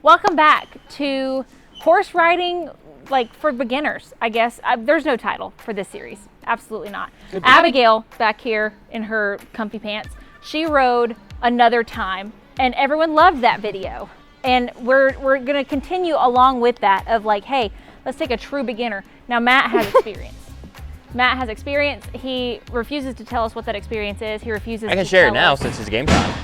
Welcome back to horse riding, like for beginners, I guess. There's no title for this series. Absolutely not. Abigail back here in her comfy pants, she rode another time and everyone loved that video. And we're gonna continue along with that of like, hey, let's take a true beginner. Now Matt has experience. Matt has experience. He refuses to tell us what that experience is. He refuses to I can share it now us. since it's game time.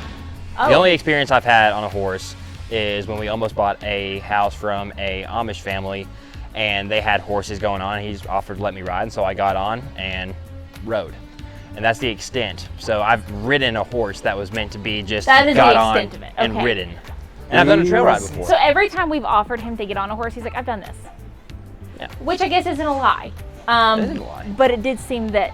Oh. The only experience I've had on a horse is when we almost bought a house from a Amish family and they had horses going on. He's offered to let me ride, and so I got on and rode. And that's the extent. So I've ridden a horse that was meant to be just that is got the on extent of it. and Okay. ridden. And I've done a trail ride before. So every time we've offered him to get on a horse, he's like, I've done this. Yeah. Which I guess isn't a lie. It isn't a lie. But it did seem that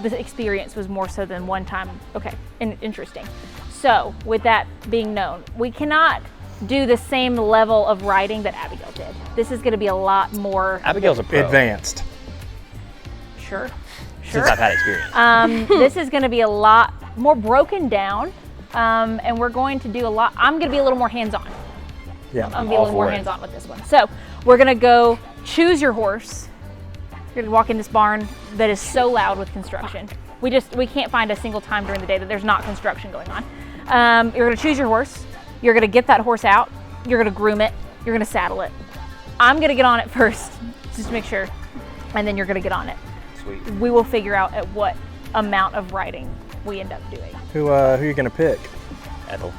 the experience was more so than one time. Okay, interesting. So with that being known, we cannot do the same level of riding that Abigail did. This is gonna be a lot more Abigail's a pro. Advanced. Sure. Since I've had experience. This is gonna be a lot more broken down. And we're going to do a lot. I'm gonna be a little more hands-on. Yeah, I'm gonna be a little more hands-on with this one. So we're gonna go choose your horse. You're gonna walk in this barn that is so loud with construction. We can't find a single time during the day that there's not construction going on. You're gonna choose your horse. You're gonna get that horse out. You're gonna groom it. You're gonna saddle it. I'm gonna get on it first, just to make sure, and then you're gonna get on it. Sweet. We will figure out at what amount of riding we end up doing. Who are you gonna pick? Ethel.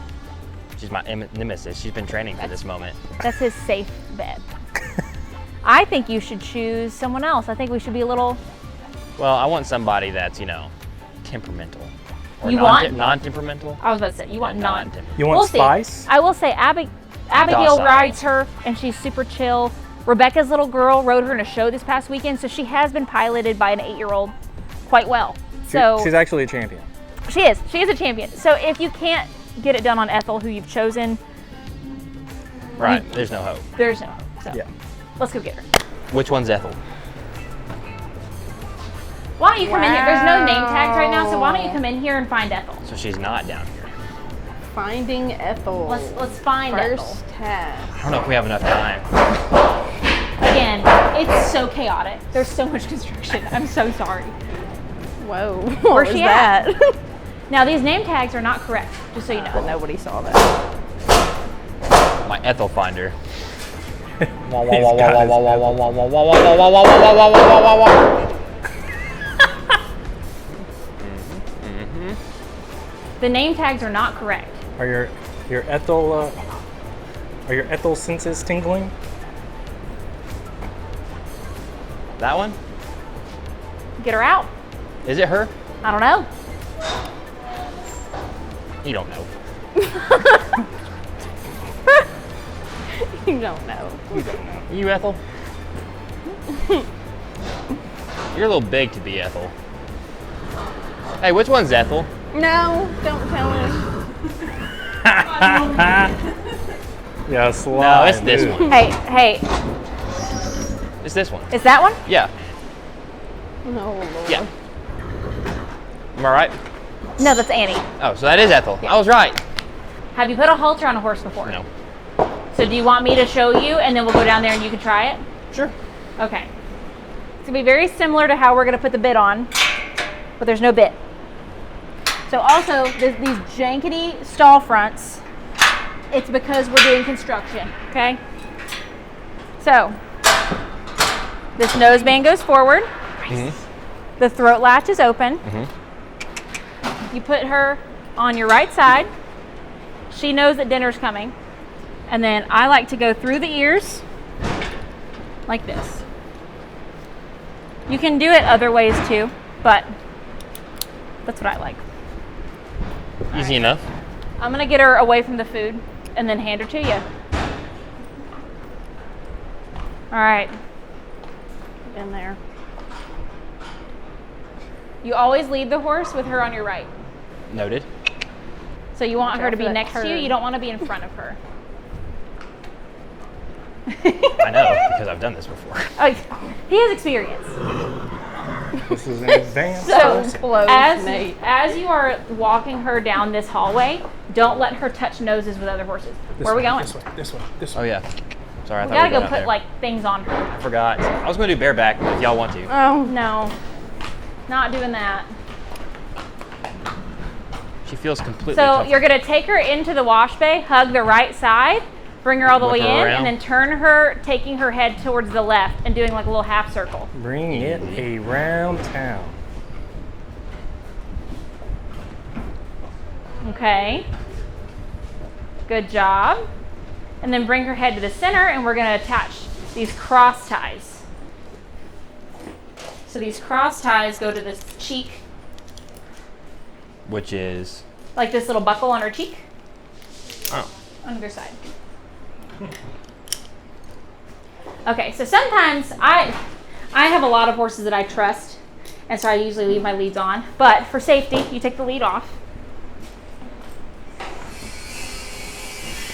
She's my nemesis. She's been training for this moment. That's his safe bet. I think you should choose someone else. I think we should be a little. Well, I want somebody that's, temperamental. Or You want- non-temperamental? I was about to say you want non. Non-temperamental. You want We'll see. spice? I will say Abigail Docile. rides her, and she's super chill. Rebecca's little girl rode her in a show this past weekend, so she has been piloted by an 8-year-old quite well. So She's actually a champion. she is a champion. So if you can't get it done on Ethel, who you've chosen, Right, there's no hope. there's no hope. So Yeah. let's go get her. Which one's Ethel? Why don't you come in here? There's no name tags right now, so why don't you come in here and find Ethel? So she's not down here. Finding Ethel. Let's find Ethel. First task. I don't know if we have enough time. Again, it's so chaotic. There's so much construction. I'm so sorry. Whoa. Where's Where's she that? Now these name tags are not correct, just so you But know. nobody saw that. My Ethel finder. He's got his The name tags are not correct. Are your Ethel are your Ethel senses tingling? That one? Get her out. Is it her? I don't know. You don't know. You don't know. You don't know. You Ethel? You're a little big to be Ethel. Hey, which one's Ethel? No, don't tell him. Yeah, slime. No, it's this dude. one. Hey, It's this one. is that one? Yeah. No, Lord. Yeah. Am I right? No, that's Annie. Oh, so that is Ethel. I was right. Have you put a halter on a horse before? No. So do you want me to show you and then we'll go down there and you can try it? Sure. Okay. It's gonna be very similar to how we're gonna put the bit on, but there's no bit. So also, these jankety stall fronts, it's because we're doing construction, okay? So, this noseband goes forward. The throat latch is open. You put her on your right side. She knows that dinner's coming. And then I like to go through the ears like this. You can do it other ways too, but that's what I like. Easy enough. I'm gonna get her away from the food and then hand her to you. All right. In there. You always lead the horse with her on your right. Noted. So you want her to be Careful that next to you. turn. You don't want to be in front of her. I know, because I've done this before. Oh, he has experience. This is an advanced So person. close, Nate. As you are walking her down this hallway, don't let her touch noses with other horses. This Where are we way, going? This way, this way, this Oh way. yeah. Sorry, I We thought gotta we were go out put there. like things on her. I forgot. I was gonna do bareback if y'all want to. Oh, No, not doing that. She feels completely. So comfortable. you're gonna take her into the wash bay, hug the right side, bring her all the Whip way her in, around. and then turn her, taking her head towards the left and doing like a little half circle. Bring it around town. Okay. Good job. And then bring her head to the center, and we're gonna attach these cross ties. So these cross ties go to this cheek, Which is. like this little buckle on her cheek, Oh. on either side. Okay, so sometimes I have a lot of horses that I trust, and so I usually leave my leads on. But for safety, you take the lead off.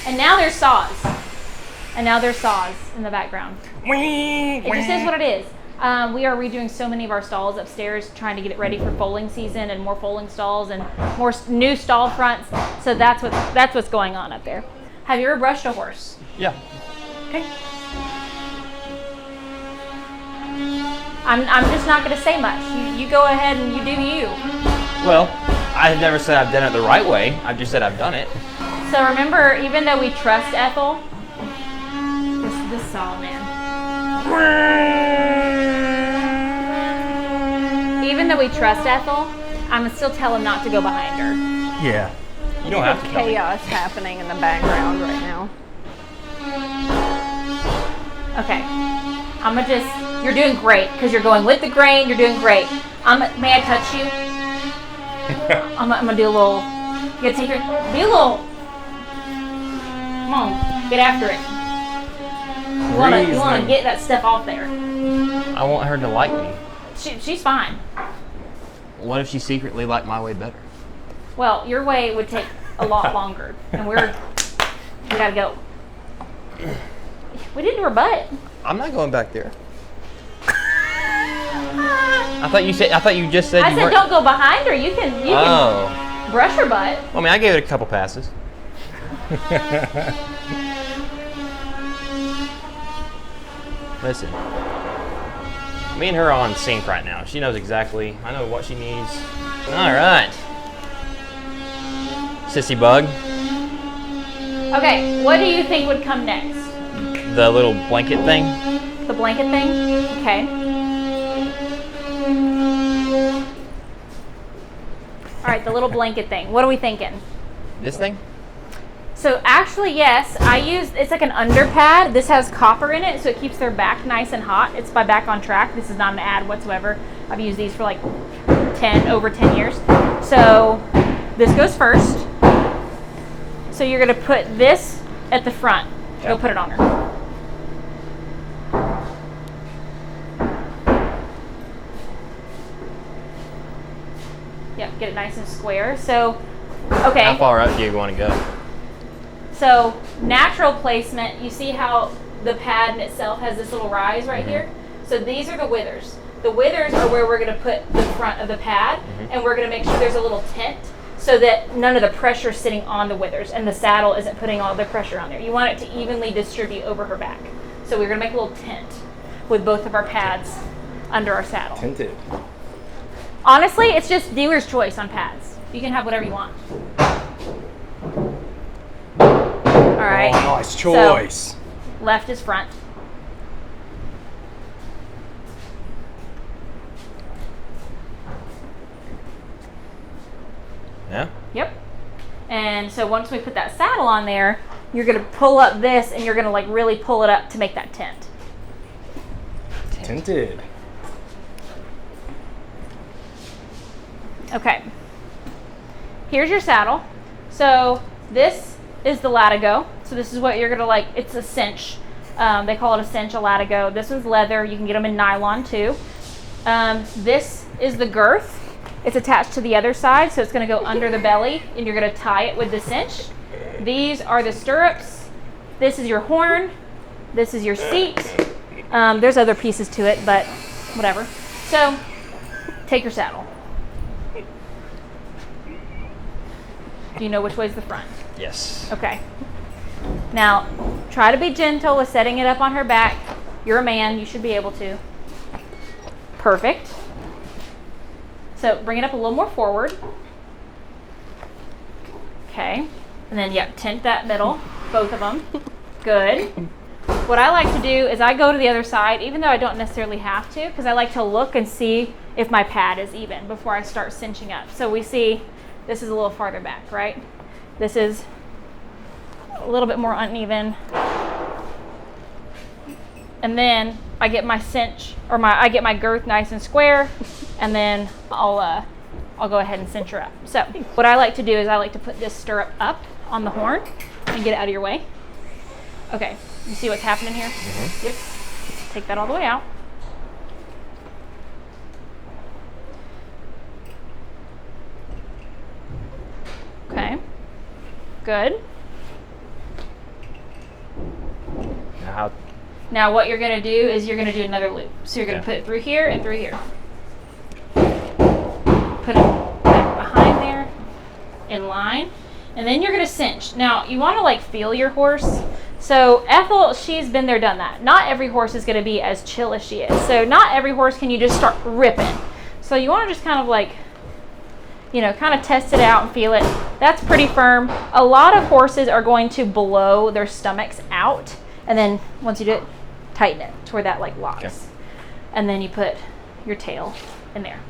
And now there's saws. And now there's saws in the background. It just is what it is. We are redoing so many of our stalls upstairs, trying to get it ready for foaling season and more foaling stalls and more new stall fronts. So that's what's going on up there. Have you ever brushed a horse? Yeah. Okay. I'm just not going to say much. You go ahead and you do you. Well, I've never said I've done it the right way. I've just said I've done it. So remember, even though we trust Ethel, this saw, man. Even though we trust Ethel, I'm gonna still tell him not to go behind her. Yeah. You don't have to tell me. chaos happening in the background right now. Okay. You're doing great because you're going with the grain. You're doing great. May I touch you? I'm gonna do a little. You gotta take her. Be a little. Come on, get after it. You wanna get that stuff off there. I want her to like me. She's fine. What if she secretly liked my way better? Well, your way would take a lot longer, and we gotta go. We didn't do her butt. I'm not going back there. I thought you just said I you said weren't. don't go behind her. You can Oh. brush her butt. I mean, I gave it a couple passes. Listen. Me and her are on sync right now. She knows exactly. I know what she needs. All right. Sissy bug. Okay, what do you think would come next? The little blanket thing. The blanket thing? Okay. All right, the little blanket thing. What are we thinking? This thing? So actually, yes, it's like an underpad. This has copper in it, so it keeps their back nice and hot. It's by Back on Track. This is not an ad whatsoever. I've used these for like over 10 years. So this goes first. So you're gonna put this at the front. Go put it on her. Yep, get it nice and square. So, okay. How far up do you want to go? So natural placement, you see how the pad in itself has this little rise right here? So these are the withers. The withers are where we're gonna put the front of the pad, and we're gonna make sure there's a little tent so that none of the pressure is sitting on the withers and the saddle isn't putting all the pressure on there. You want it to evenly distribute over her back. So we're gonna make a little tent with both of our pads under our saddle. Tinted. Honestly, it's just dealer's choice on pads. You can have whatever you want. All right. Oh, nice choice. So, left is front. Yeah? Yep. And so once we put that saddle on there, you're gonna pull up this and you're gonna like really pull it up to make that tent. Tinted. Okay. Here's your saddle. So this is the latigo. So this is what you're gonna like, it's a cinch. They call it a cinch, a latigo. This one's leather. You can get them in nylon too. This is the girth. It's attached to the other side, so it's gonna go under the belly and you're gonna tie it with the cinch. These are the stirrups. This is your horn. This is your seat. There's other pieces to it, but whatever. So Take your saddle. Do you know which way's the front? Yes. Okay. Now, try to be gentle with setting it up on her back. You're a man, you should be able to. Perfect. So bring it up a little more forward. Okay. And then, yeah, tent that middle, both of them. Good. What I like to do is I go to the other side, even though I don't necessarily have to, because I like to look and see if my pad is even before I start cinching up. So we see this is a little farther back, right? This is a little bit more uneven. And then I get my cinch, or I get my girth nice and square, and then I'll go ahead and cinch her up. So what I like to do is I like to put this stirrup up on the horn and get it out of your way. Okay, you see what's happening here? Mm-hmm. Yep. Take that all the way out. Okay, good. Now what you're gonna do is you're gonna do another loop. So you're gonna put it through here and through here. Put it back behind there, in line, and then you're gonna cinch. Now you wanna like feel your horse. So Ethel, she's been there, done that. Not every horse is gonna be as chill as she is. So not every horse can you just start ripping. So you wanna just kind of like, you know, kind of test it out and feel it. That's pretty firm. A lot of horses are going to blow their stomachs out. And then once you do it, tighten it to where that like locks. Okay. And then you put your tail in there.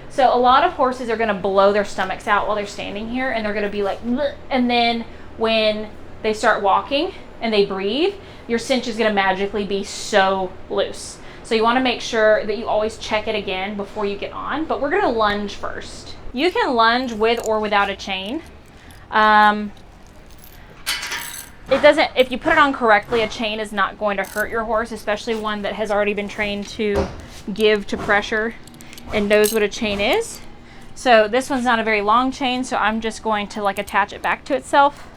So a lot of horses are gonna blow their stomachs out while they're standing here, and they're gonna be like, bleh. And then when they start walking and they breathe, your cinch is gonna magically be so loose. So you wanna make sure that you always check it again before you get on, but we're gonna lunge first. You can lunge with or without a chain. It doesn't, if you put it on correctly, a chain is not going to hurt your horse, especially one that has already been trained to give to pressure and knows what a chain is. So this one's not a very long chain, so I'm just going to like attach it back to itself.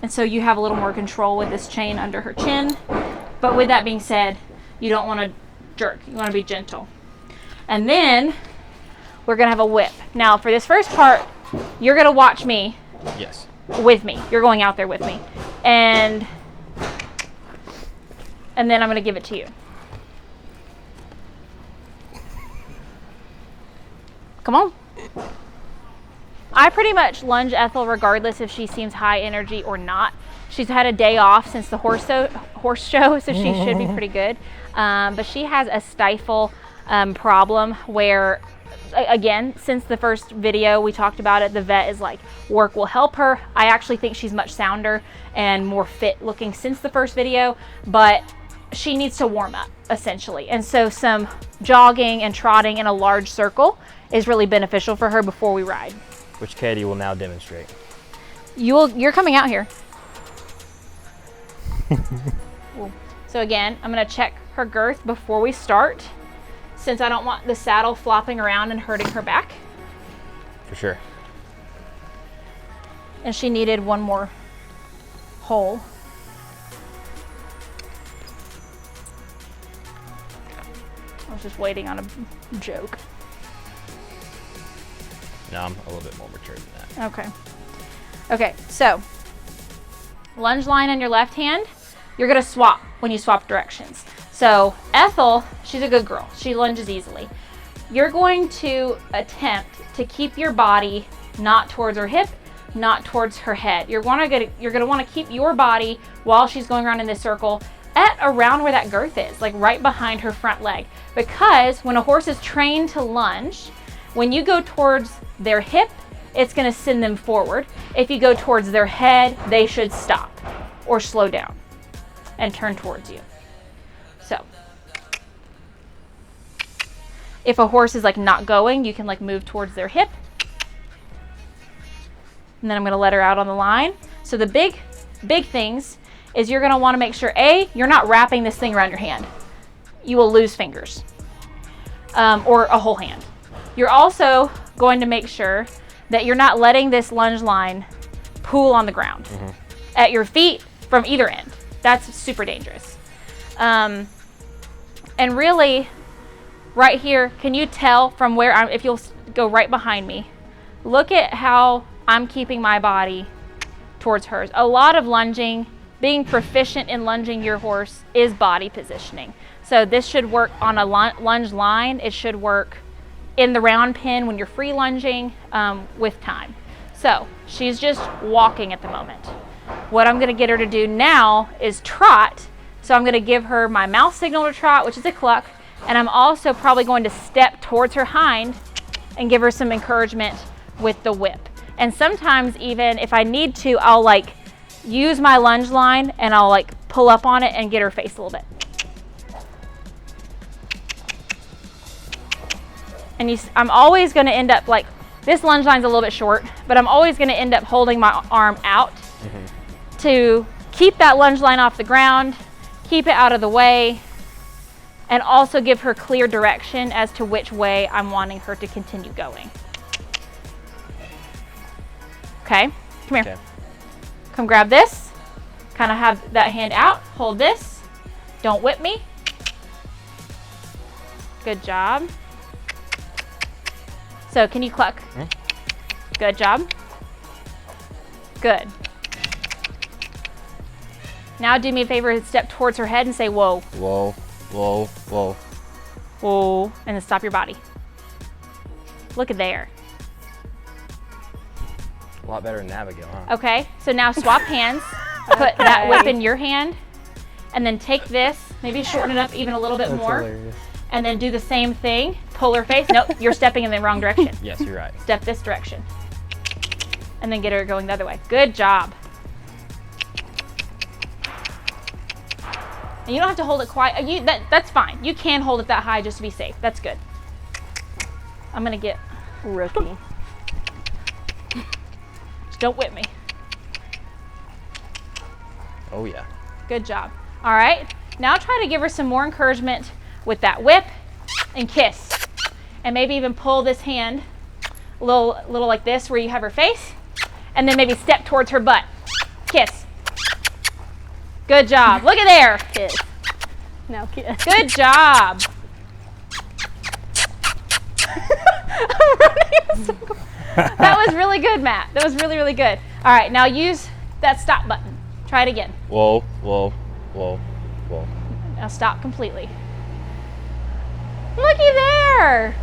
And so you have a little more control with this chain under her chin. But with that being said, you don't want to jerk, you want to be gentle. And then we're gonna have a whip. Now for this first part, you're gonna watch me. Yes. With me. You're going out there with me. And then I'm going to give it to you. Come on. I pretty much lunge Ethel regardless if she seems high energy or not. She's had a day off since the horse show, so she should be pretty good. But she has a stifle problem where, again, since the first video we talked about it, the vet is like, work will help her. I actually think she's much sounder and more fit looking since the first video, but she needs to warm up essentially. And so some jogging and trotting in a large circle is really beneficial for her before we ride. Which Katie will now demonstrate. You're coming out here. So again, I'm gonna check her girth before we start, since I don't want the saddle flopping around and hurting her back. For sure. And she needed one more hole. I was just waiting on a joke. No, I'm a little bit more mature than that. Okay. Okay, so lunge line on your left hand. You're gonna swap when you swap directions. So Ethel, she's a good girl. She lunges easily. You're going to attempt to keep your body not towards her hip, not towards her head. You're gonna want to keep your body while she's going around in this circle at around where that girth is, like right behind her front leg. Because when a horse is trained to lunge, when you go towards their hip, it's gonna send them forward. If you go towards their head, they should stop or slow down and turn towards you. So if a horse is like not going, you can like move towards their hip. And then I'm gonna let her out on the line. So the big things is you're gonna wanna make sure, A, you're not wrapping this thing around your hand. You will lose fingers or a whole hand. You're also going to make sure that you're not letting this lunge line pool on the ground at your feet from either end. That's super dangerous. And really, right here, can you tell from where if you'll go right behind me, look at how I'm keeping my body towards hers. A lot of lunging, being proficient in lunging your horse is body positioning. So this should work on a lunge line. It should work in the round pen when you're free lunging with time. So she's just walking at the moment. What I'm gonna get her to do now is trot. So I'm gonna give her my mouth signal to trot, which is a cluck, and I'm also probably going to step towards her hind and give her some encouragement with the whip. And sometimes even if I need to, I'll like use my lunge line and I'll like pull up on it and get her face a little bit. And I'm always gonna end up like, this lunge line's a little bit short, but I'm always gonna end up holding my arm out to keep that lunge line off the ground, keep it out of the way, and also give her clear direction as to which way I'm wanting her to continue going. Okay, come here. Okay. Come grab this. Kind of have that hand out, hold this. Don't whip me. Good job. So can you cluck? Good job. Good. Now do me a favor and step towards her head and say whoa. Whoa, whoa, whoa. Whoa, and then stop your body. Look at there. A lot better than Abigail, huh? Okay, so now swap hands. Put that whip in your hand, and then take this, maybe shorten it up even a little bit That's more, hilarious. and then do the same thing. Pull her face. Nope, you're stepping in the wrong direction. Yes, you're right. Step this direction. And then get her going the other way. Good job. And you don't have to hold it quite, that's fine. You can hold it that high just to be safe. That's good. I'm gonna get, Rookie. just don't whip me. Oh yeah. Good job. All right, now try to give her some more encouragement with that whip and kiss. And maybe even pull this hand a little like this where you have her face, and then maybe step towards her butt. Kiss. Good job. Look at there. Kiss. Now kiss. Good job. I'm running in a circle. That was really good, Matt. That was really, really good. All right, now use that stop button. Try it again. Whoa, whoa, whoa, whoa. Now stop completely. Looky there.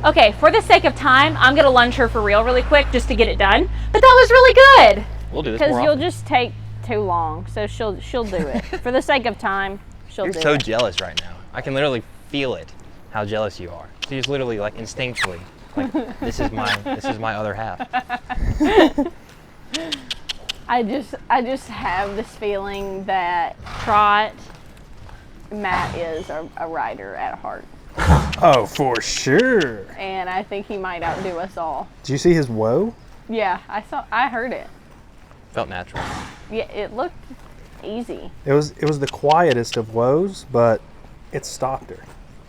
Okay, for the sake of time, I'm gonna lunge her for real really quick just to get it done. But that was really good. We'll do this Because more you'll often. just take too long, so she'll do it. For the sake of time, she'll You're do so it. jealous right now. I can literally feel it, how jealous you are. So you're just literally like instinctually, like this is my other half. I just have this feeling that Trot. Matt is a rider at heart, Oh, for sure. and I think he might outdo us all. Did you see his whoa? Yeah, I heard it. Felt natural. Yeah, it looked easy. It was the quietest of woes, but it stopped her.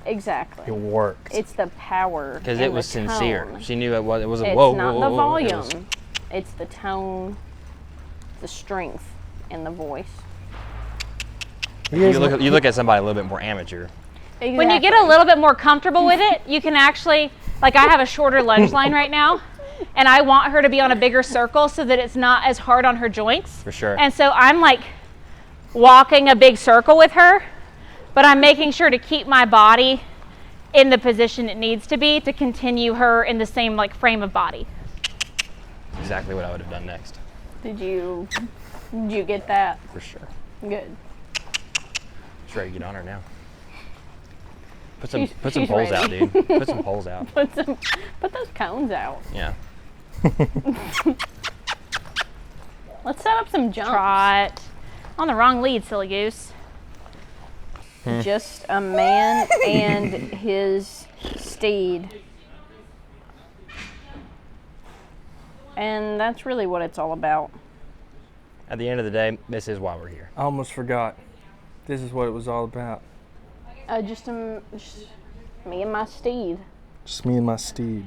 Exactly. It worked. It's the power. Because and it was the sincere. tone. She knew it was a It's whoa, not whoa, the whoa, whoa. It was- volume. It's the tone, the strength in the voice. You guys You look at somebody a little bit more amateur. Exactly. When you get a little bit more comfortable with it, you can actually, like I have a shorter lunge line right now, and I want her to be on a bigger circle so that it's not as hard on her joints. For sure. And so I'm like walking a big circle with her, but I'm making sure to keep my body in the position it needs to be to continue her in the same like frame of body. Exactly what I would have done next. Did you get that? For sure. Good. Just ready to get on her now. Put She's some poles out, ready. dude. Put some poles out. Put those cones out. Yeah. Let's set up some jumps. Trot. On the wrong lead, silly goose. Just a man and his steed. And that's really what it's all about. At the end of the day, this is why we're here. I almost forgot. This is what it was all about. Just me and my steed. Just me and my steed.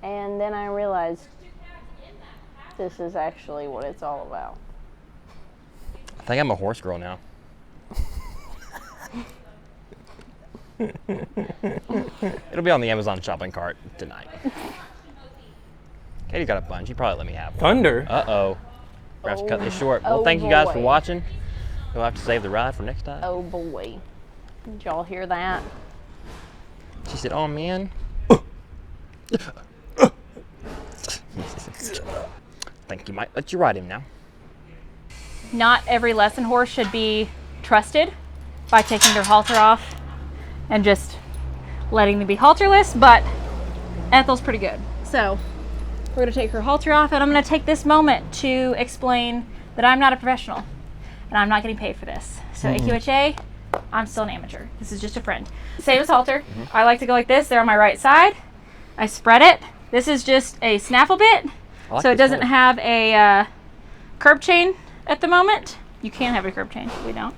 And then I realized this is actually what it's all about. I think I'm a horse girl now. It'll be on the Amazon shopping cart tonight. Katie's got a bunch. She'd probably let me have one. Thunder? Uh-oh. We're going to have to cut this short. Well, Oh, thank you guys for boy. watching. We'll have to save the ride for next time. Oh boy. Did y'all hear that? She said, oh, man. Think you might let you ride him now. Not every lesson horse should be trusted by taking their halter off and just letting them be halterless, but Ethel's pretty good. So we're gonna take her halter off, and I'm gonna take this moment to explain that I'm not a professional and I'm not getting paid for this. So AQHA, I'm still an amateur. This is just a friend. Same as halter. I like to go like this. They're on my right side. I spread it. This is just a snaffle bit, I like so it this doesn't one. have a curb chain at the moment. You can have a curb chain, we don't.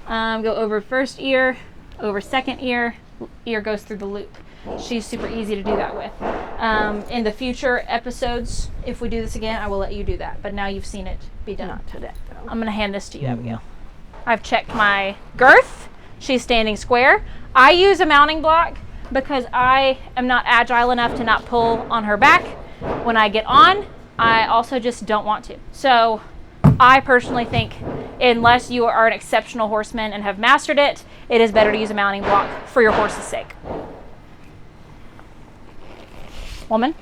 Go over first ear, over second ear, ear goes through the loop. She's super easy to do that with. In the future episodes, if we do this again, I will let you do that, but now you've seen it be done. Not today, though. I'm gonna hand this to you, Abigail. I've checked my girth. She's standing square. I use a mounting block because I am not agile enough to not pull on her back. When I get on, I also just don't want to. So I personally think unless you are an exceptional horseman and have mastered it, it is better to use a mounting block for your horse's sake. Woman?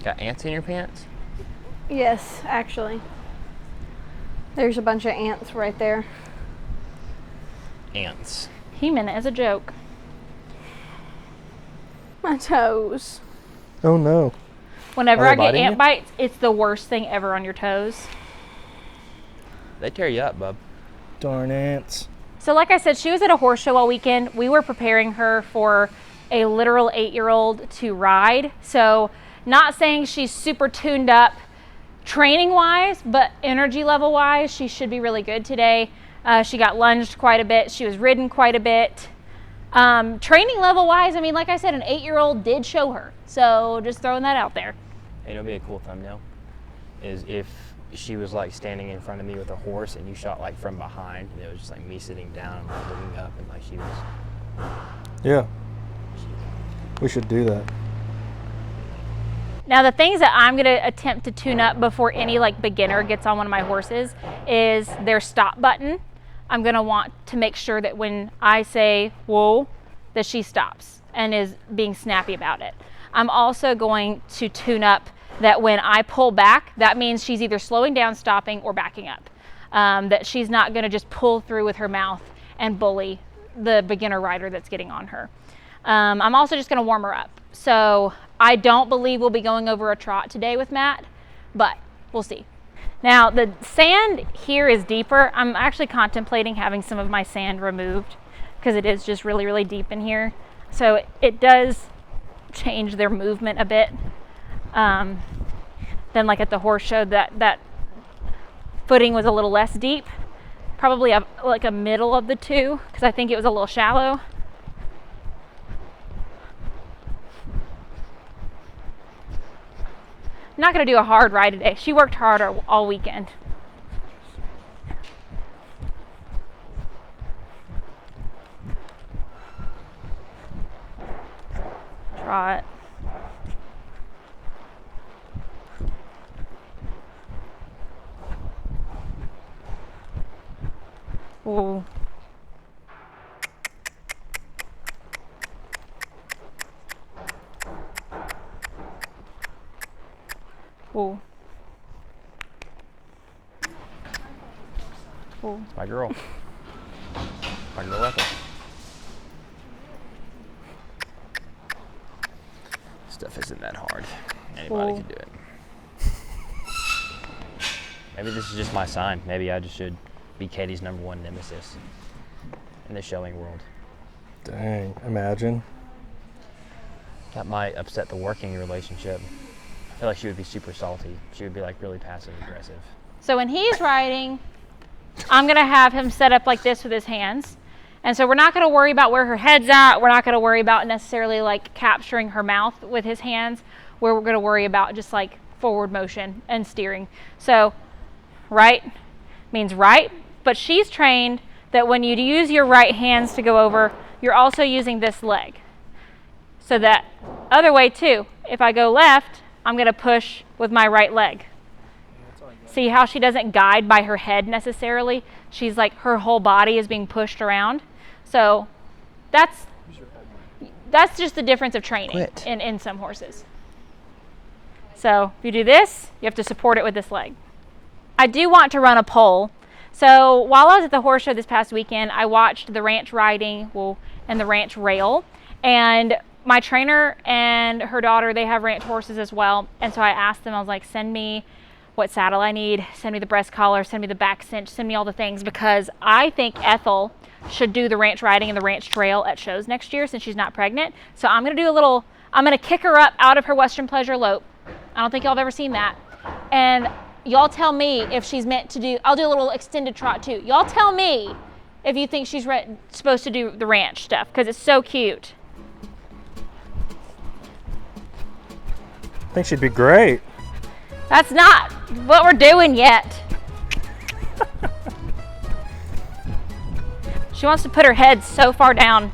Got ants in your pants? Yes, actually. There's a bunch of ants right there. Ants. He meant it as a joke. My toes. Oh no. Whenever Are they I get biting ant you? bites, it's the worst thing ever on your toes. They tear you up, bub. Darn ants. So like I said, she was at a horse show all weekend. We were preparing her for a literal 8-year-old to ride. So not saying she's super tuned up training wise, but energy level wise, she should be really good today. She got lunged quite a bit. She was ridden quite a bit. Training level wise, I mean, like I said, an 8-year-old did show her. So just throwing that out there. Hey, it'll be a cool thumbnail. Is if she was like standing in front of me with a horse and you shot like from behind and it was just like me sitting down and like looking up and like she was. Yeah. We should do that. Now the things that I'm gonna attempt to tune up before any like beginner gets on one of my horses is their stop button. I'm gonna want to make sure that when I say whoa, that she stops and is being snappy about it. I'm also going to tune up that when I pull back, that means she's either slowing down, stopping, or backing up. That she's not gonna just pull through with her mouth and bully the beginner rider that's getting on her. I'm also just gonna warm her up. So I don't believe we'll be going over a trot today with Matt, but we'll see. Now the sand here is deeper. I'm actually contemplating having some of my sand removed because it is just really, really deep in here. So it does change their movement a bit. Then like at the horse show, that footing was a little less deep, probably like a middle of the two, because I think it was a little shallow. I'm not going to do a hard ride today. She worked hard all weekend. Trot. Ooh. Ooh. Ooh. My girl. My girl Ethel. Stuff isn't that hard. Anybody can do it. Maybe this is just my sign. Maybe I just should be Katie's #1 nemesis in the showing world. Dang, imagine. That might upset the working relationship. I feel like she would be super salty. She would be like really passive aggressive. So when he's riding, I'm gonna have him set up like this with his hands. And so we're not gonna worry about where her head's at. We're not gonna worry about necessarily like capturing her mouth with his hands. Where we're gonna worry about just like forward motion and steering. So right means right, but she's trained that when you use your right hands to go over, you're also using this leg. So that other way too, if I go left, I'm going to push with my right leg. See how she doesn't guide by her head necessarily? She's like, her whole body is being pushed around. So that's just the difference of training in some horses. So if you do this, you have to support it with this leg. I do want to run a poll. So while I was at the horse show this past weekend, I watched the ranch riding and the ranch rail. And my trainer and her daughter, they have ranch horses as well. And so I asked them, I was like, send me what saddle I need, send me the breast collar, send me the back cinch, send me all the things, because I think Ethel should do the ranch riding and the ranch trail at shows next year since she's not pregnant. So I'm going to kick her up out of her Western Pleasure lope. I don't think y'all have ever seen that. And y'all tell me if she's meant to do, I'll do a little extended trot too. Y'all tell me if you think she's supposed to do the ranch stuff, because it's so cute. I think she'd be great. That's not what we're doing yet. She wants to put her head so far down.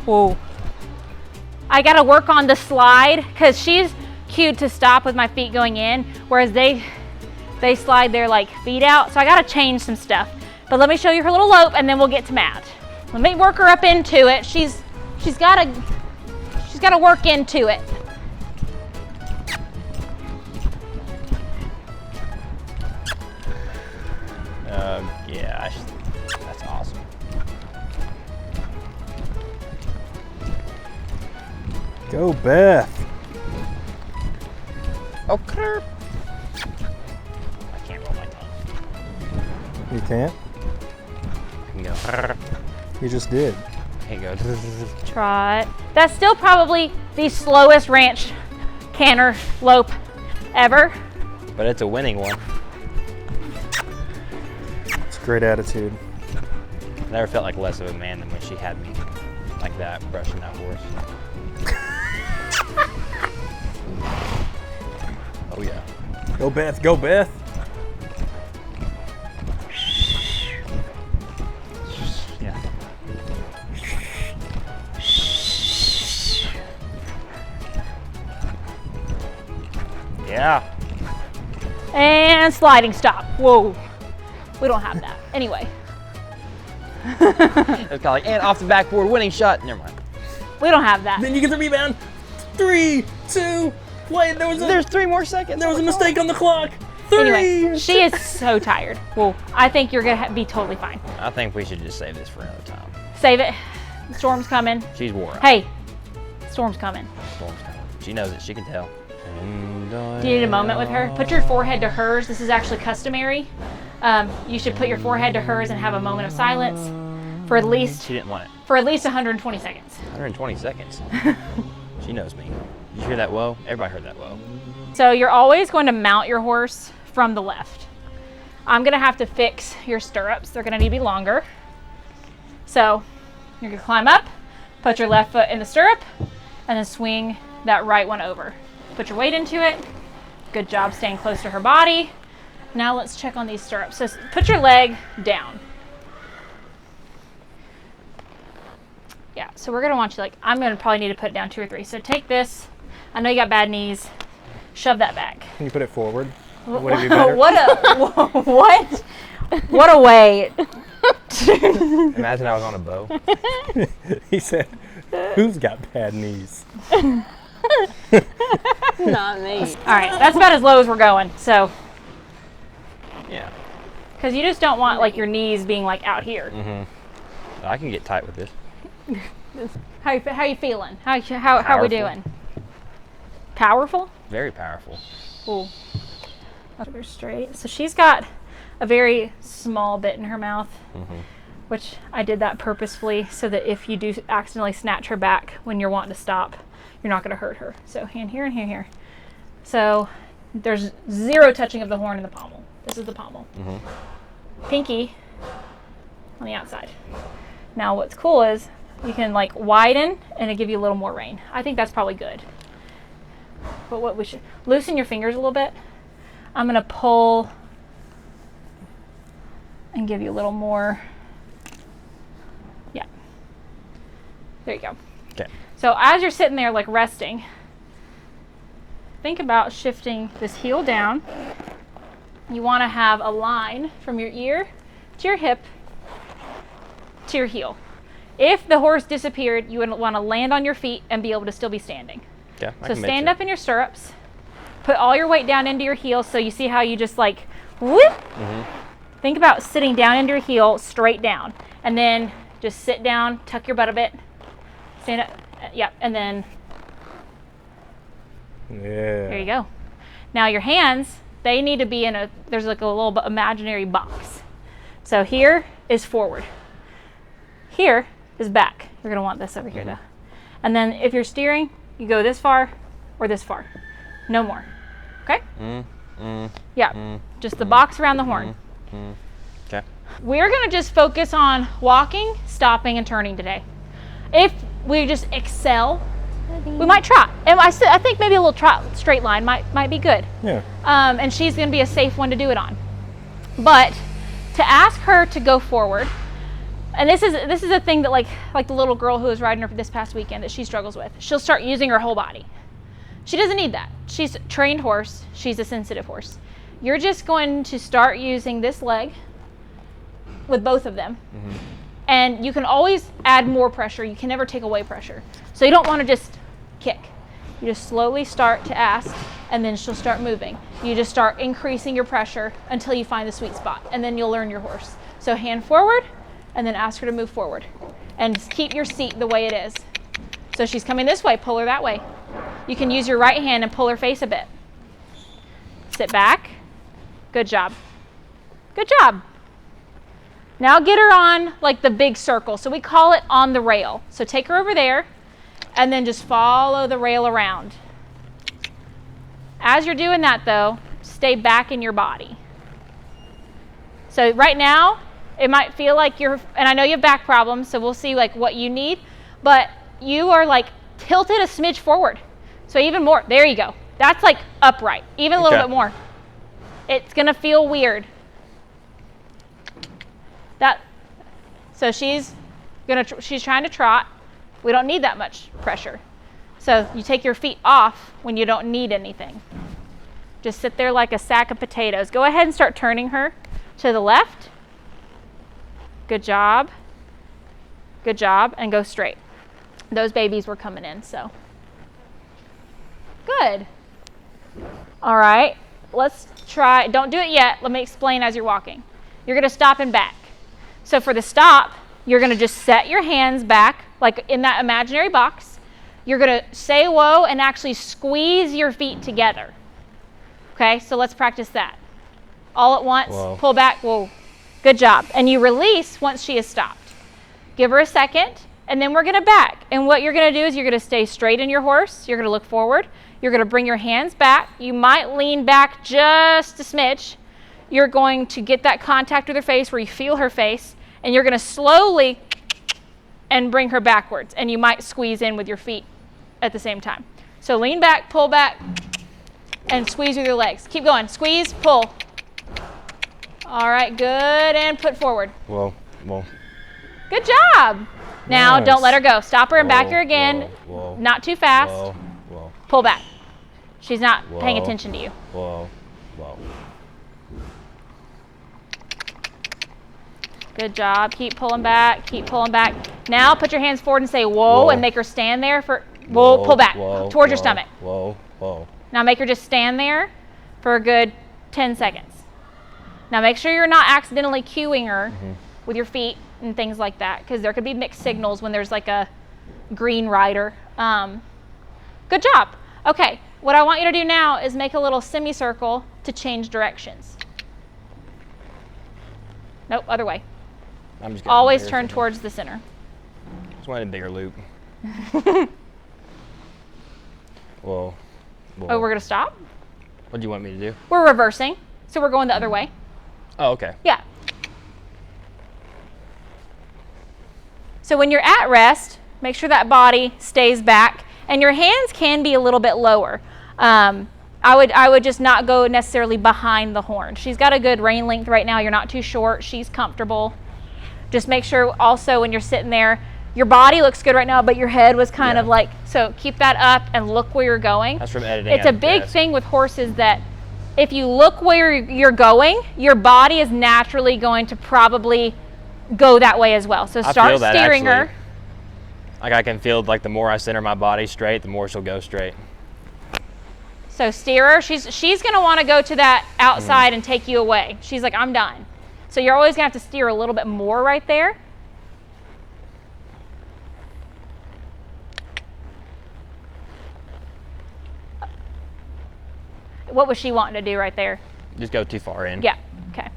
Whoa. I gotta work on the slide because she's cued to stop with my feet going in, whereas they slide their like feet out. So I gotta change some stuff. But let me show you her little lope and then we'll get to Matt. Let me work her up into it. She's gotta work into it. Yeah, that's awesome. Go, Beth. Oh, curve. I can't roll my tongue. You can't? I can go. You just did. Here you go. Trot. That's still probably the slowest ranch canter lope ever. But it's a winning one. It's a great attitude. I never felt like less of a man than when she had me like that, brushing that horse. Oh yeah. Go, Beth. Go, Beth. Yeah. Yeah. And sliding stop. Whoa. We don't have that. Anyway. It's kind of like, and off the backboard, winning shot. Never mind. We don't have that. Then you get the rebound. 3, 2, play. There's 3 more seconds. There was a mistake on the clock. 3. Anyway, she is so tired. Well, I think you're going to be totally fine. I think we should just save this for another time. Save it. The storm's coming. She's wore out. Hey, storm's coming. Storm's coming. She knows it. She can tell. Do you need a moment with her? Put your forehead to hers. This is actually customary. You should put your forehead to hers and have a moment of silence for at least She didn't want it. for at least 120 seconds. 120 seconds. She knows me. Did you hear that whoa? Everybody heard that whoa. So you're always going to mount your horse from the left. I'm going to have to fix your stirrups. They're going to need to be longer. So you're going to climb up, put your left foot in the stirrup, and then swing that right one over. Put your weight into it. Good job staying close to her body. Now let's check on these stirrups. So put your leg down. Yeah, so we're going to want you I'm going to probably need to put it down 2 or 3. So take this. I know you got bad knees. Shove that back. Can you put it forward? Would it be better? What a way. Imagine I was on a bow. He said, who's got bad knees? Not me. All right, that's about as low as we're going. So, Yeah. because you just don't want your knees being out here. Mm-hmm. I can get tight with this. How you feeling? How we Powerful. doing? Powerful? Very powerful. Ooh. Put her straight. So she's got a very small bit in her mouth, which I did that purposefully so that if you do accidentally snatch her back when you're wanting to stop, you're not going to hurt her. So hand here and hand here. So there's zero touching of the horn in the pommel. This is the pommel. Pinky on the outside. Now what's cool is you can like widen and it give you a little more rein. I think that's probably good. But what we should, loosen your fingers a little bit. I'm gonna pull and give you a little more. Yeah. There you go. Okay. So as you're sitting there like resting, think about shifting this heel down. You want to have a line from your ear to your hip to your heel. If the horse disappeared, you would want to land on your feet and be able to still be standing. Yeah, so stand up in your stirrups, put all your weight down into your heel, so you see how you just like whoop. Think about sitting down into your heel straight down, and then just sit down, tuck your butt a bit, stand up, yeah, and then there you go. Now your hands, they need to be in a, there's like a little imaginary box. So here is forward, here is back. You're gonna want this over here though. And then if you're steering, you go this far or this far, no more. Okay? Yeah, just the box around the horn. Okay. We're gonna just focus on walking, stopping, and turning today. If we just excel, we might trot. And I think maybe a little trot straight line might be good. Yeah. And she's gonna be a safe one to do it on. But to ask her to go forward, and this is a thing that like the little girl who was riding her this past weekend that she struggles with. She'll start using her whole body. She doesn't need that. She's a trained horse. She's a sensitive horse. You're just going to start using this leg with both of them. And you can always add more pressure. You can never take away pressure. So you don't want to just kick. You just slowly start to ask, and then she'll start moving. You just start increasing your pressure until you find the sweet spot, and then you'll learn your horse. So hand forward, and then ask her to move forward. And just keep your seat the way it is. So she's coming this way, pull her that way. You can use your right hand and pull her face a bit. Sit back. Good job. Good job. Now get her on like the big circle. So we call it on the rail. So take her over there and then just follow the rail around. As you're doing that though, stay back in your body. So right now, it might feel like you're, and I know you have back problems, so we'll see like what you need, but you are like tilted a smidge forward. So even more, there you go. That's like upright, even a little bit more. It's gonna feel weird. So she's trying to trot. We don't need that much pressure. So you take your feet off when you don't need anything. Just sit there like a sack of potatoes. Go ahead and start turning her to the left. Good job. Good job. And go straight. Those babies were coming in, so. Good. All right. Let's try. Don't do it yet. Let me explain as you're walking. You're going to stop and back. So for the stop, you're going to just set your hands back, like in that imaginary box. You're going to say whoa and actually squeeze your feet together. Okay, so let's practice that. All at once, whoa. Pull back, whoa. Good job. And you release once she has stopped. Give her a second, and then we're going to back. And what you're going to do is you're going to stay straight in your horse. You're going to look forward. You're going to bring your hands back. You might lean back just a smidge. You're going to get that contact with her face where you feel her face, and you're going to slowly and bring her backwards. And you might squeeze in with your feet at the same time. So lean back, pull back, and squeeze with your legs. Keep going. Squeeze, pull. All right, good, and put forward. Whoa, whoa. Good job. Now, Nice. don't let her go. Stop her and back her again. Whoa, whoa. Not too fast. Whoa, whoa. Pull back. She's not Whoa. paying attention to you. Whoa, whoa. Good job. Keep pulling back. Keep pulling back. Now, put your hands forward and say whoa, Whoa. and make her stand there for whoa. Pull back Whoa, towards your whoa, stomach. Whoa, whoa. Now, make her just stand there for a good 10 seconds. Now, make sure you're not accidentally cueing her with your feet and things like that, because there could be mixed signals when there's like a green rider. Good job. Okay, What I want you to do now is make a little semicircle to change directions. Nope, other way. I'm just gonna Always bigger turn thing. towards the center. Just wanted a bigger loop. Whoa. Oh, we're gonna stop? What do you want me to do? We're reversing, so we're going the other way. Oh, okay. Yeah. So when you're at rest, make sure that body stays back, and your hands can be a little bit lower. I would just not go necessarily behind the horn. She's got a good rein length right now. You're not too short. She's comfortable. Just make sure also when you're sitting there, your body looks good right now, but your head was kind of like, so keep that up and look where you're going. That's from editing. It's a big thing with horses that if you look where you're going, your body is naturally going to probably go that way as well. So start steering her. Like I can feel like the more I center my body straight, the more she'll go straight. So steer her. She's going to want to go to that outside and take you away. She's like, I'm done. So you're always going to have to steer a little bit more right there. What was she wanting to do right there? Just go too far in. Yeah, okay.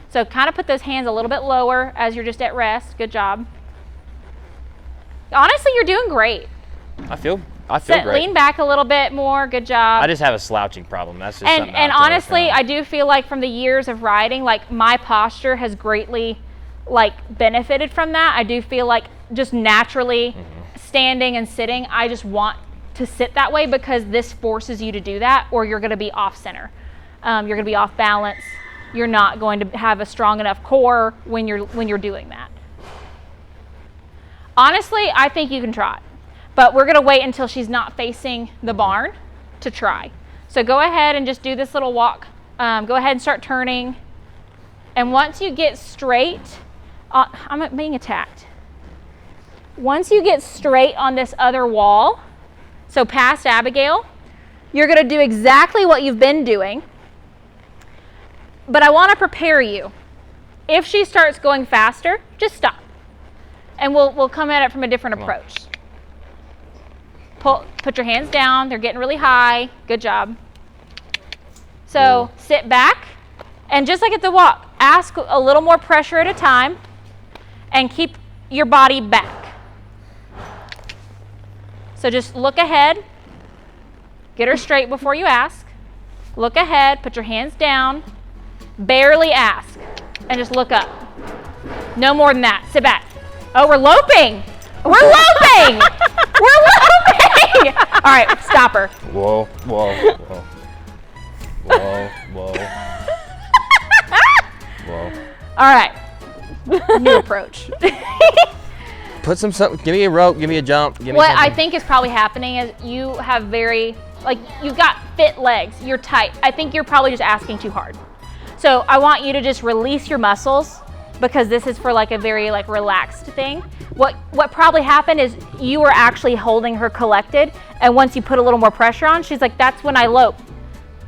So kind of put those hands a little bit lower as you're just at rest. Good job. Honestly, you're doing great. I feel great. Lean back a little bit more. Good job. I just have a slouching problem. That's just something and honestly, I do feel like from the years of riding, like my posture has greatly like benefited from that. I do feel like just naturally standing and sitting, I just want to sit that way because this forces you to do that, or you're going to be off center. You're going to be off balance. You're not going to have a strong enough core when you're doing that. Honestly, I think you can trot, but we're going to wait until she's not facing the barn to try. So go ahead and just do this little walk. Go ahead and start turning. And once you get straight, I'm being attacked. Once you get straight on this other wall, so past Abigail, you're going to do exactly what you've been doing. But I want to prepare you. If she starts going faster, just stop. And we'll come at it from a different approach. Put your hands down. They're getting really high. Good job. So sit back. And just like at the walk, ask a little more pressure at a time. And keep your body back. So just look ahead. Get her straight before you ask. Look ahead. Put your hands down. Barely ask. And just look up. No more than that. Sit back. Oh, we're loping. We're loping. We're loping. All right, stop her. Whoa, whoa, whoa. Whoa, whoa. Whoa. All right. New approach. Put something, give me a rope, give me a jump, give me What something. I think is probably happening is you have you've got fit legs. You're tight. I think you're probably just asking too hard. So I want you to just release your muscles because this is for like a very like relaxed thing. What probably happened is you were actually holding her collected, and once you put a little more pressure on, she's like, that's when I lope.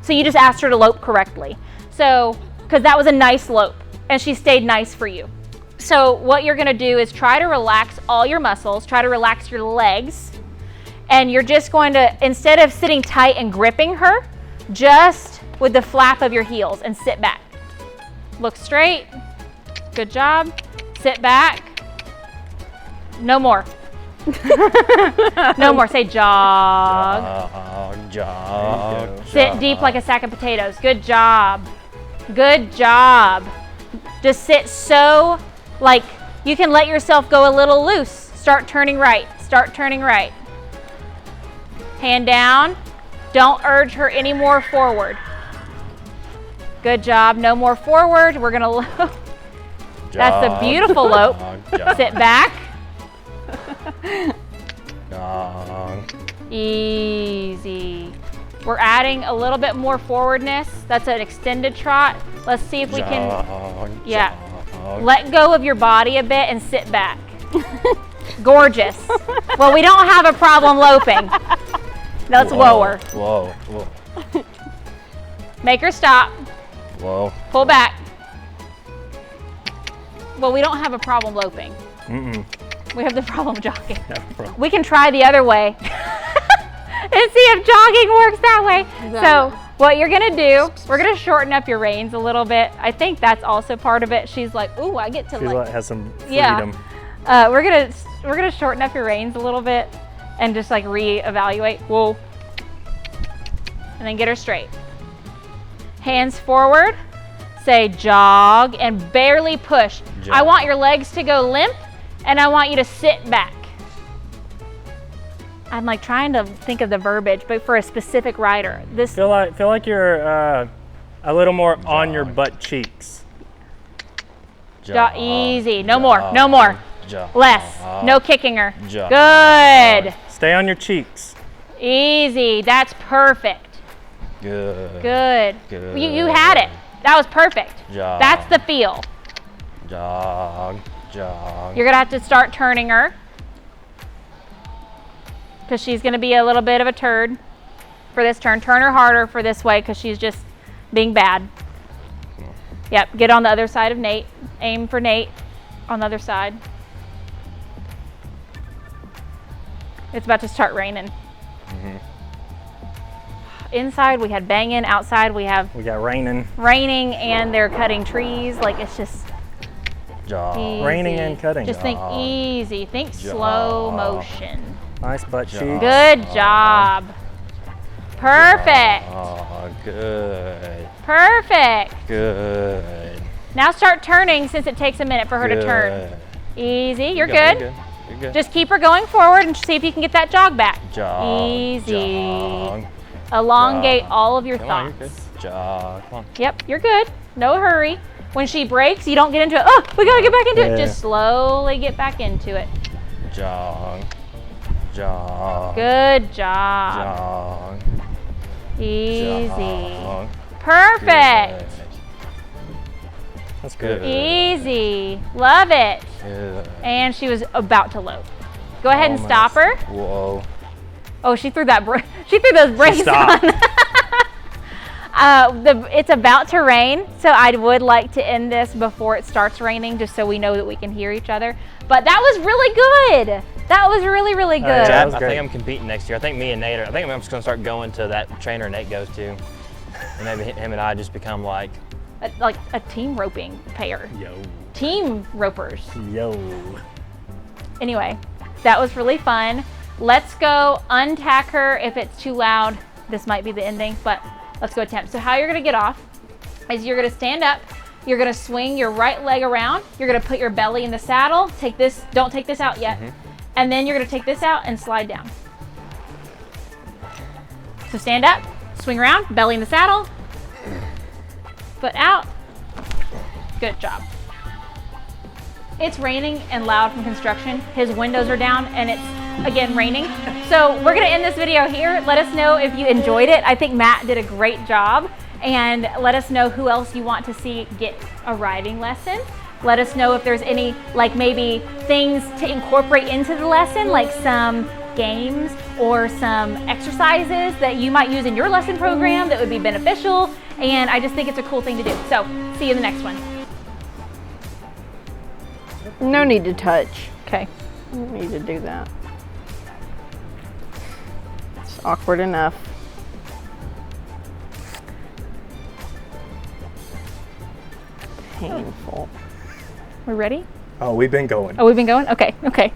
So you just asked her to lope correctly. So, because that was a nice lope, and she stayed nice for you. So what you're gonna do is try to relax all your muscles, try to relax your legs, and you're just going to, instead of sitting tight and gripping her, just with the flap of your heels and sit back. Look straight. Good job. Sit back. No more. No more. Say jog. Jog. Sit deep like a sack of potatoes. Good job. Good job. Just sit so, like, you can let yourself go a little loose. Start turning right. Start turning right. Hand down. Don't urge her any more forward. Good job. No more forward. We're going to lope. That's a beautiful lope. Sit back. Easy. We're adding a little bit more forwardness. That's an extended trot. Let's see if we can, let go of your body a bit and sit back. Gorgeous. Well, we don't have a problem loping. Let's whoa her. Whoa, whoa. Make her stop. Whoa. Pull back. Well, we don't have a problem loping. We have the problem jogging. We can try the other way. and see if jogging works that way. No. So what you're gonna do, we're gonna shorten up your reins a little bit. I think that's also part of it. She's like, ooh, I get to She like, has some yeah. freedom. We're gonna shorten up your reins a little bit and just like reevaluate. Whoa. And then get her straight. Hands forward, say jog, and barely push. Jog. I want your legs to go limp, and I want you to sit back. I'm like trying to think of the verbiage, but for a specific rider. This Feel like you're a little more on your butt cheeks. easy. No more. No more. Less. No kicking her. Jog. Good. Stay on your cheeks. Easy. That's perfect. Good. Good. Good. You had it. That was perfect. Jog. That's the feel. Jog. Jog. You're gonna have to start turning her because she's gonna be a little bit of a turd for this turn. Turn her harder for this way because she's just being bad. Yep, get on the other side of Nate. Aim for Nate on the other side. It's about to start raining. Inside we had banging, outside we have We got raining. raining, and they're cutting trees. Like it's just Jog. easy. Raining and cutting. Just think easy. Think slow motion. Nice butt cheeks. Good job. Perfect. Oh, good. Perfect. Good. Now start turning since it takes a minute for her to turn. Easy. You're good. You're good. Just keep her going forward and see if you can get that jog back. Jog. Easy. Jog. Elongate Jog. all of your Come on, you're thoughts. good. Jog. Come on. Yep, you're good. No hurry. When she breaks, you don't get into it. Oh, we gotta get back into it. Yeah. Just slowly get back into it. Jog. Jog. Good job. Jog. Easy. Jog. Perfect. That's good. Easy. Love it. Good. And she was about to lope. Go ahead and Almost. stop her. Whoa. Oh, she threw that. She threw those brakes stopped. on. It's about to rain, so I would like to end this before it starts raining, just so we know that we can hear each other. But that was really good. That was really, really good. Yeah, that was I great. think I'm competing next year. I think me and Nate I think I'm just gonna start going to that trainer Nate goes to, and maybe him and I just become like Like a team roping pair. Yo. Team ropers. Yo. Anyway, that was really fun. Let's go untack her. If it's too loud, this might be the ending, but let's go attempt. So how you're gonna get off is you're gonna stand up, you're gonna swing your right leg around, you're gonna put your belly in the saddle, take this, don't take this out yet, and then you're gonna take this out and slide down. So stand up, swing around, belly in the saddle, foot out. Good job. It's raining and loud from construction. His windows are down and it's again raining. So we're gonna end this video here. Let us know if you enjoyed it. I think Matt did a great job, and let us know who else you want to see get a riding lesson. Let us know if there's any, like maybe things to incorporate into the lesson, like some games or some exercises that you might use in your lesson program that would be beneficial. And I just think it's a cool thing to do. So see you in the next one. No need to touch. Okay. No need to do that. It's awkward enough. Painful. We're ready? Oh, we've been going. Oh, we've been going? Okay, okay.